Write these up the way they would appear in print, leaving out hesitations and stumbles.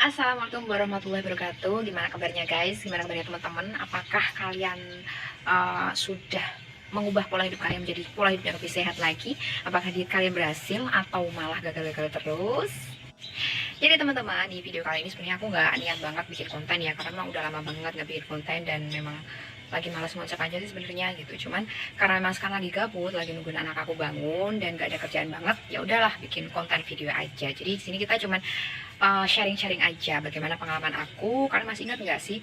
Assalamualaikum warahmatullahi wabarakatuh. Gimana kabarnya guys? Gimana kabarnya teman-teman? Apakah kalian sudah mengubah pola hidup kalian menjadi pola hidup yang lebih sehat lagi? Apakah kalian berhasil atau malah gagal-gagal terus? Jadi teman-teman, di video kali ini sebenarnya aku nggak niat banget bikin konten ya, karena memang udah lama banget nggak bikin konten dan memang lagi malas ngocak aja sih sebenarnya gitu. Cuman karena memang sekarang lagi gabut, lagi nungguin anak aku bangun dan nggak ada kerjaan banget, ya udahlah bikin konten video aja. Jadi di sini kita cuman sharing-sharing aja bagaimana pengalaman aku. Kalian masih ingat nggak sih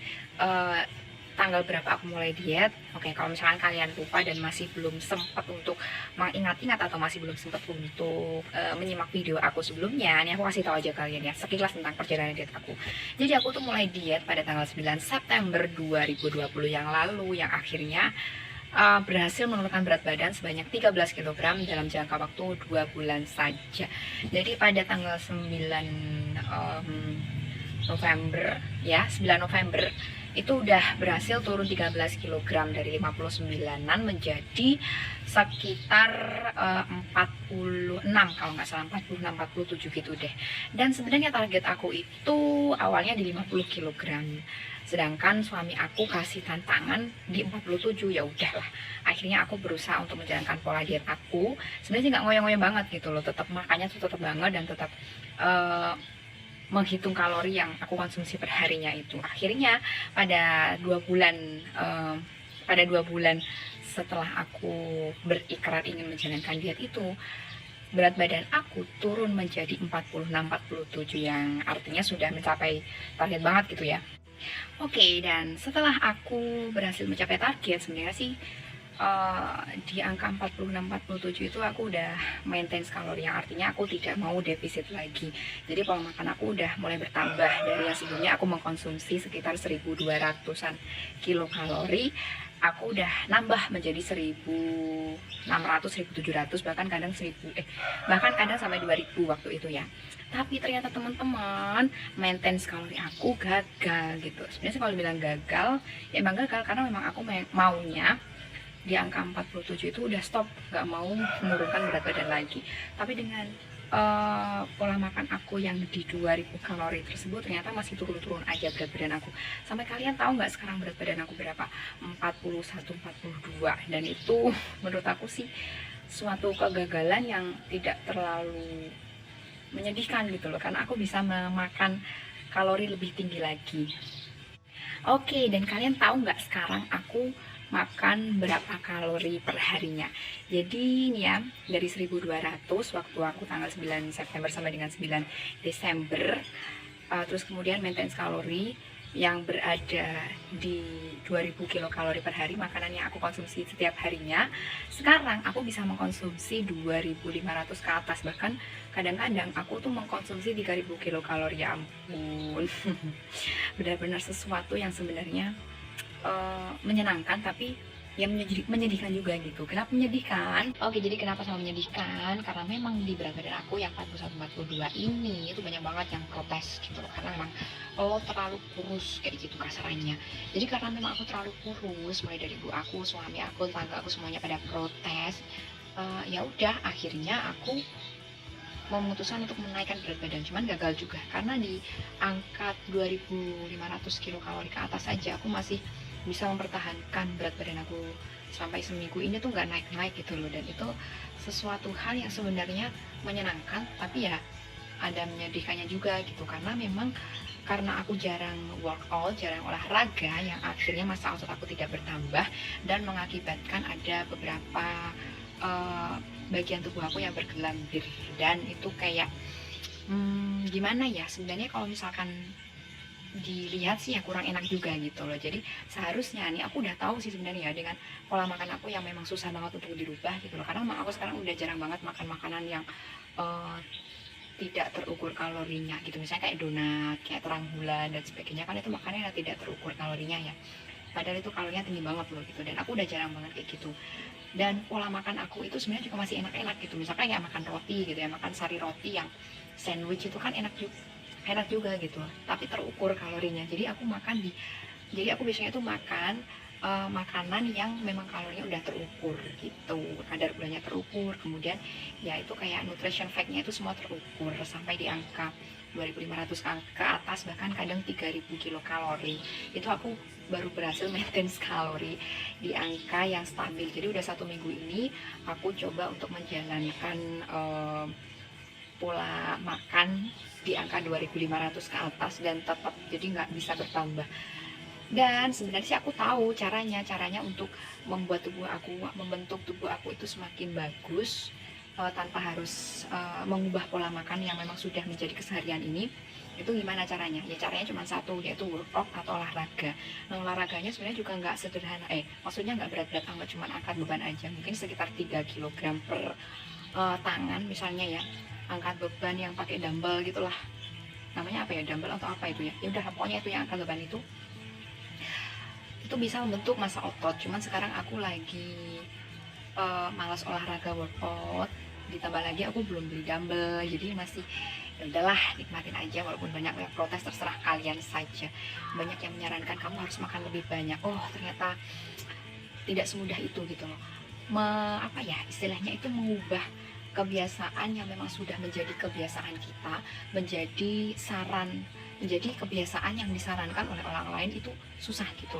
tanggal berapa aku mulai diet? Oke, kalau misalkan kalian lupa dan masih belum sempat untuk mengingat-ingat atau masih belum sempat untuk menyimak video aku sebelumnya, ini aku kasih tahu aja kalian ya sekilas tentang perjalanan diet aku. Jadi aku tuh mulai diet pada tanggal 9 September 2020 yang lalu, yang akhirnya berhasil menurunkan berat badan sebanyak 13 kg dalam jangka waktu 2 bulan saja. Jadi pada tanggal 9 November ya, 9 November itu udah berhasil turun 13 kg dari 59-an menjadi sekitar 46 kalau nggak salah, 46 47 gitu deh. Dan sebenarnya target aku itu awalnya di 50 kg. Sedangkan suami aku kasih tantangan di 47, ya udahlah. Akhirnya aku berusaha untuk menjalankan pola diet aku. Sebenarnya sih nggak ngoyo-ngoyo banget gitu loh, tetap makannya tuh tetap banget dan tetap menghitung kalori yang aku konsumsi per harinya itu. Akhirnya pada 2 bulan setelah aku berikrar ingin menjalankan diet itu, berat badan aku turun menjadi 46-47 yang artinya sudah mencapai target banget gitu ya. Oke, dan setelah aku berhasil mencapai target, sebenarnya sih di angka 46-47 itu aku udah maintain kalori, yang artinya aku tidak mau defisit lagi. Jadi pola makan aku udah mulai bertambah. Dari yang sebelumnya aku mengkonsumsi sekitar 1200-an kilokalori, aku udah nambah menjadi 1600, 1700, bahkan kadang bahkan kadang sampai 2000 waktu itu ya. Tapi ternyata teman-teman, maintain kalori aku gagal gitu. Sebenarnya kalau bilang gagal, ya emang gagal karena memang aku maunya di angka 47 itu udah stop, nggak mau menurunkan berat badan lagi. Tapi dengan pola makan aku yang di 2000 kalori tersebut ternyata masih turun-turun aja berat badan aku. Sampai kalian tahu nggak sekarang berat badan aku berapa? 41, 42. Dan itu menurut aku sih suatu kegagalan yang tidak terlalu menyedihkan gitu loh, karena aku bisa memakan kalori lebih tinggi lagi. Oke, dan kalian tahu nggak sekarang aku makan berapa kalori per harinya? Jadi ini ya, dari 1200 waktu aku tanggal 9 September sampai dengan 9 Desember, terus kemudian maintain kalori yang berada di 2000 kilokalori per hari makanan yang aku konsumsi setiap harinya. Sekarang aku bisa mengkonsumsi 2500 ke atas, bahkan kadang-kadang aku tuh mengkonsumsi 3000 kilokalori. Ya ampun. Benar-benar sesuatu yang sebenarnya menyenangkan, tapi yang menyedihkan juga gitu. Kenapa menyedihkan? Oke, jadi kenapa sama menyedihkan? Karena memang di berat badan aku yang 41-42 ini itu banyak banget yang protes gitu loh. Karena memang terlalu kurus kayak gitu kasarannya. Jadi karena memang aku terlalu kurus, mulai dari ibu aku, suami aku, tetangga aku semuanya pada protes. Ya udah, akhirnya aku memutuskan untuk menaikkan berat badan, cuman gagal juga karena di angka 2500 kilokalori ke atas saja aku masih bisa mempertahankan berat badan aku sampai seminggu ini tuh nggak naik-naik gitu loh. Dan itu sesuatu hal yang sebenarnya menyenangkan, tapi ya ada menyedihkannya juga gitu, karena memang karena aku jarang workout, jarang olahraga, yang akhirnya massa otot aku tidak bertambah dan mengakibatkan ada beberapa bagian tubuh aku yang bergelambir. Dan itu kayak gimana ya, sebenarnya kalau misalkan dilihat sih ya kurang enak juga gitu loh. Jadi seharusnya nih aku udah tahu sih sebenarnya dengan pola makan aku yang memang susah banget untuk dirubah gitu loh, karena memang aku sekarang udah jarang banget makan makanan yang tidak terukur kalorinya gitu, misalnya kayak donat, kayak terang bulan dan sebagainya, kan itu makannya yang tidak terukur kalorinya ya, padahal itu kalorinya tinggi banget loh gitu. Dan aku udah jarang banget kayak gitu. Dan pola makan aku itu sebenarnya juga masih enak-enak gitu, misalkan kayak makan roti gitu ya, makan sari roti yang sandwich itu kan enak juga gitu, tapi terukur kalorinya. Jadi aku biasanya tuh makan makanan yang memang kalorinya udah terukur gitu, kadar gulanya terukur, kemudian ya itu kayak nutrition fact-nya itu semua terukur sampai di angka 2.500 ke atas, bahkan kadang 3.000 kilokalori. Itu aku baru berhasil maintenance kalori di angka yang stabil. Jadi udah 1 minggu ini aku coba untuk menjalankan pola makan di angka 2.500 ke atas dan tetap jadi nggak bisa bertambah. Dan sebenarnya sih aku tahu caranya untuk membuat membentuk tubuh aku itu semakin bagus tanpa harus mengubah pola makan yang memang sudah menjadi keseharian ini. Itu gimana caranya? Ya caranya cuma satu, yaitu workout atau olahraga. Nah, olahraganya sebenarnya juga nggak sederhana, maksudnya nggak berat-berat amat, cuma angkat beban aja, mungkin sekitar 3 kg per tangan misalnya ya, angkat beban yang pakai dumbbell gitulah, namanya apa ya, dumbbell atau apa itu ya, ya udah pokoknya itu yang angkat beban itu bisa membentuk massa otot. Cuman sekarang aku lagi malas olahraga workout, ditambah lagi aku belum beli dumbbell, jadi masih ya udahlah, nikmatin aja walaupun banyak yang protes, terserah kalian saja. Banyak yang menyarankan kamu harus makan lebih banyak. Oh, ternyata tidak semudah itu gitu loh. Apa ya istilahnya itu, mengubah kebiasaan yang memang sudah menjadi kebiasaan kita menjadi kebiasaan yang disarankan oleh orang lain, itu susah gitu.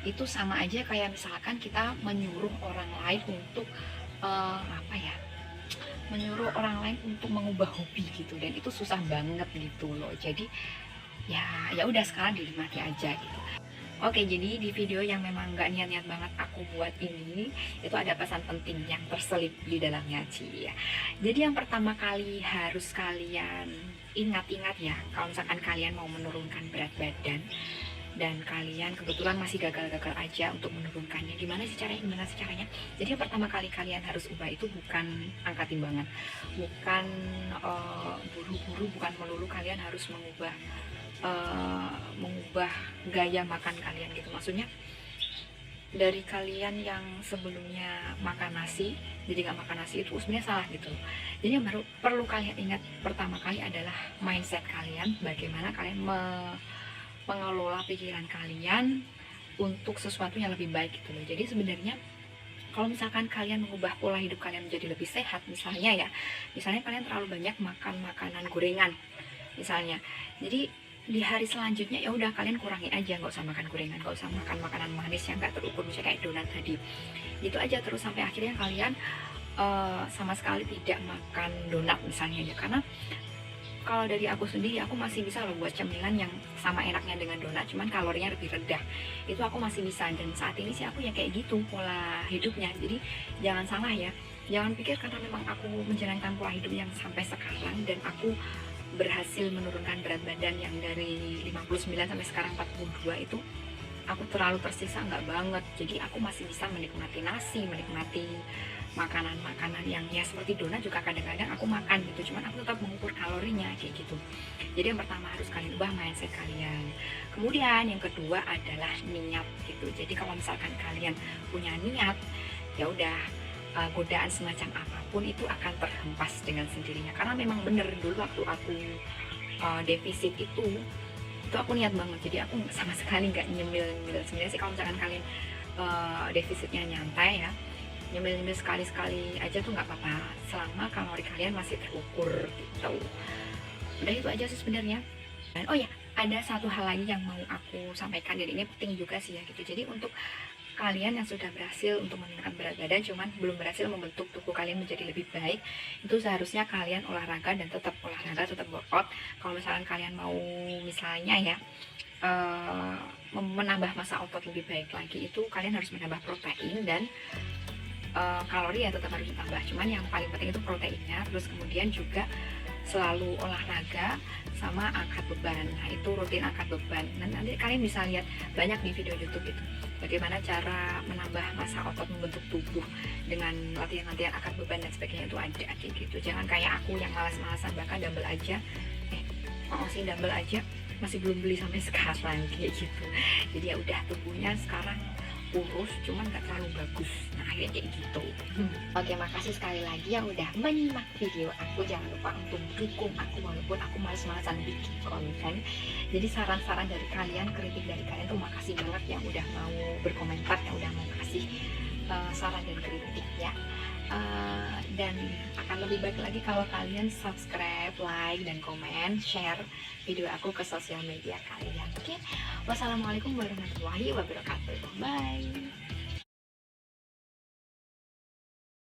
Itu sama aja kayak misalkan kita menyuruh orang lain untuk menyuruh orang lain untuk mengubah hobi gitu, dan itu susah banget gitu loh. Jadi ya udah, sekarang dinikmati aja gitu. Oke, jadi di video yang memang nggak niat-niat banget aku buat ini, itu ada pesan penting yang terselip di dalamnya sih ya. Jadi yang pertama kali harus kalian ingat-ingat ya, kalau misalkan kalian mau menurunkan berat badan dan kalian kebetulan masih gagal-gagal aja untuk menurunkannya, gimana sih caranya? Jadi yang pertama kali kalian harus ubah itu bukan angkat timbangan, bukan buru-buru, bukan melulu kalian harus mengubah gaya makan kalian gitu. Maksudnya dari kalian yang sebelumnya makan nasi jadi nggak makan nasi, itu sebenarnya salah gitu. Jadi yang perlu kalian ingat pertama kali adalah mindset kalian, bagaimana kalian mengelola pikiran kalian untuk sesuatu yang lebih baik gitu loh. Jadi sebenarnya kalau misalkan kalian mengubah pola hidup kalian menjadi lebih sehat, misalnya kalian terlalu banyak makan makanan gorengan misalnya, jadi di hari selanjutnya ya udah kalian kurangin aja, nggak usah makan gorengan, nggak usah makan makanan manis yang nggak terukur, misalnya kayak donat tadi, gitu aja terus sampai akhirnya kalian sama sekali tidak makan donat misalnya ya. Karena kalau dari aku sendiri, aku masih bisa loh buat cemilan yang sama enaknya dengan donat, cuman kalorinya lebih rendah. Itu aku masih bisa, dan saat ini sih aku ya kayak gitu pola hidupnya. Jadi jangan salah ya, jangan pikir karena memang aku menjalankan pola hidup yang sampai sekarang dan aku berhasil menurunkan berat badan yang dari 59 sampai sekarang 42 itu aku terlalu tersiksa, enggak banget. Jadi aku masih bisa menikmati nasi, menikmati makanan-makanan yang ya seperti donat juga kadang-kadang aku makan gitu, cuman aku tetap mengukur kalorinya kayak gitu. Jadi yang pertama harus kalian ubah mindset kalian. Kemudian yang kedua adalah niat gitu. Jadi kalau misalkan kalian punya niat, ya udah godaan semacam apapun itu akan terhempas dengan sendirinya. Karena memang bener dulu waktu aku defisit itu aku niat banget, jadi aku sama sekali nggak nyemil-nyemil. Sebenarnya sih kalau misalkan kalian defisitnya nyantai ya, nyemil-nyemil sekali-sekali aja tuh nggak apa-apa selama kalori kalian masih terukur gitu. Udah itu aja sih sebenarnya. Dan oh ya, ada satu hal lagi yang mau aku sampaikan, dan ini penting juga sih ya gitu. Jadi untuk kalian yang sudah berhasil untuk menurunkan berat badan cuman belum berhasil membentuk tubuh kalian menjadi lebih baik, itu seharusnya kalian olahraga dan tetap olahraga, tetap workout. Kalau misalkan kalian mau misalnya ya menambah massa otot lebih baik lagi, itu kalian harus menambah protein dan kalori ya tetap harus ditambah, cuman yang paling penting itu proteinnya. Terus kemudian juga selalu olahraga sama angkat beban. Nah itu rutin angkat beban. Nanti kalian bisa lihat banyak di video YouTube itu bagaimana cara menambah massa otot, membentuk tubuh dengan latihan-latihan angkat beban dan sebagainya. Itu ada kayak gitu. Jangan kayak aku yang malas-malasan, bahkan dumbbell aja dumbbell aja masih belum beli sampai sekarang kayak gitu. Jadi ya udah, tubuhnya sekarang kurus cuman gak terlalu bagus. Nah akhirnya kayak gitu. Oke, makasih sekali lagi yang udah menyimak video aku. Jangan lupa untuk dukung aku walaupun aku males-malesan bikin konten. Jadi saran-saran dari kalian, kritik dari kalian tuh makasih banget yang udah mau berkomentar, yang udah mau kasih saran dan kritik ya. Dan akan lebih baik lagi kalau kalian subscribe, like, dan komen, share video aku ke sosial media kalian. Oke, wassalamualaikum warahmatullahi wabarakatuh. Bye.